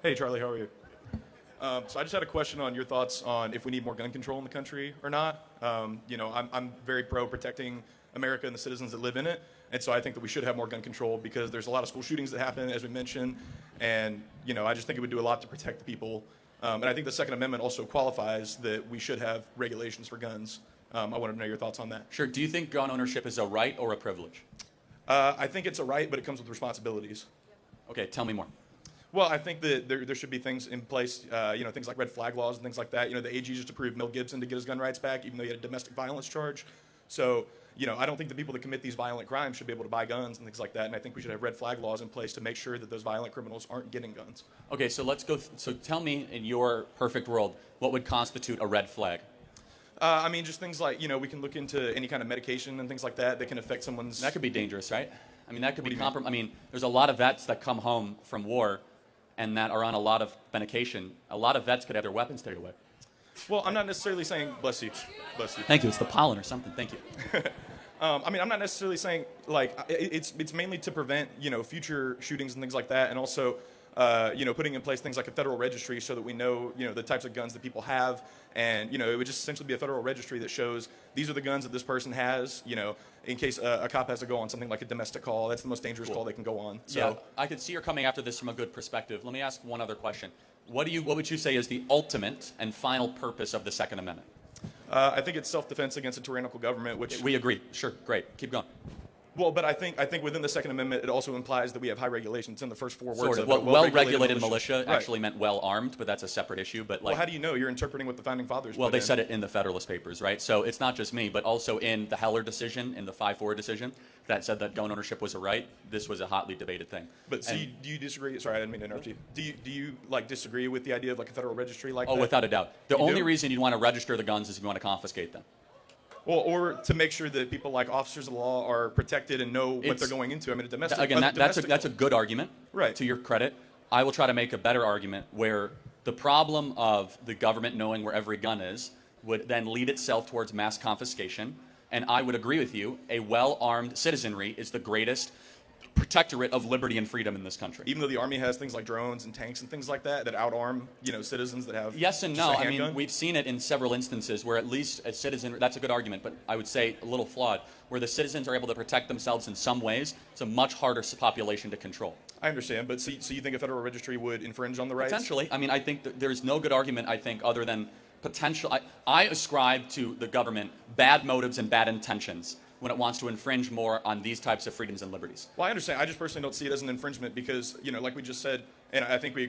Hey, Charlie, how are you? So I just had a question on your thoughts on if we need more gun control in the country or not. I'm very pro protecting America and the citizens that live in it, and so I think that we should have more gun control because there's a lot of school shootings that happen, as we mentioned, and I just think it would do a lot to protect the people. And I think the Second Amendment also qualifies that we should have regulations for guns. I wanted to know your thoughts on that. Sure. Do you think gun ownership is a right or a privilege? I think it's a right, but it comes with responsibilities. Okay, tell me more. Well, I think that there should be things in place, things like red flag laws and things like that. The AG just approved Mel Gibson to get his gun rights back, even though he had a domestic violence charge. So, I don't think the people that commit these violent crimes should be able to buy guns and things like that. And I think we should have red flag laws in place to make sure that those violent criminals aren't getting guns. Okay, so let's go. So tell me, in your perfect world, what would constitute a red flag? Just things like, we can look into any kind of medication and things like that that can affect someone's... That could be dangerous, right? That could be there's a lot of vets that come home from war and that are on a lot of medication. A lot of vets could have their weapons taken away. Well, I'm not necessarily saying... Bless you. Bless you. Thank you. It's the pollen or something. Thank you. I'm not necessarily saying, it's mainly to prevent, future shootings and things like that, and also, putting in place things like a federal registry so that we know, the types of guns that people have, and, it would just essentially be a federal registry that shows these are the guns that this person has, in case a cop has to go on something like a domestic call. That's the most dangerous call they can go on. So, yeah, I can see you're coming after this from a good perspective. Let me ask one other question. What would you say is the ultimate and final purpose of the Second Amendment? I think it's self-defense against a tyrannical government, which... We agree. Sure. Great. Keep going. Well, but I think within the Second Amendment, it also implies that we have high regulations in the first four words. Sort of. Of it. Well-regulated militia right. actually meant well-armed, but that's a separate issue. But well, how do you know? You're interpreting what the Founding Fathers Well, put they in. said it in the Federalist Papers, right? So it's not just me, but also in the Heller decision, in the 5-4 decision, that said that gun ownership was a right. This was a hotly debated thing. But do you disagree? Sorry, I didn't mean to interrupt you. Do you disagree with the idea of a federal registry like that? Oh, without a doubt. The only reason you'd want to register the guns is if you want to confiscate them. Well, or to make sure that people like officers of the law are protected and know what they're going into. A domestic... Again, that's a good argument, right. To your credit. I will try to make a better argument where the problem of the government knowing where every gun is would then lead itself towards mass confiscation. And I would agree with you, a well-armed citizenry is the greatest protectorate of liberty and freedom in this country. Even though the Army has things like drones and tanks and things like that outarm, citizens that have... Yes and no. We've seen it in several instances where at least a citizen... That's a good argument, but I would say a little flawed. Where the citizens are able to protect themselves in some ways, it's a much harder population to control. I understand, but so you think a federal registry would infringe on the rights? Potentially. I think that there's no good argument, other than potential... I ascribe to the government bad motives and bad intentions when it wants to infringe more on these types of freedoms and liberties. Well, I understand. I just personally don't see it as an infringement because, like we just said, and I think we agree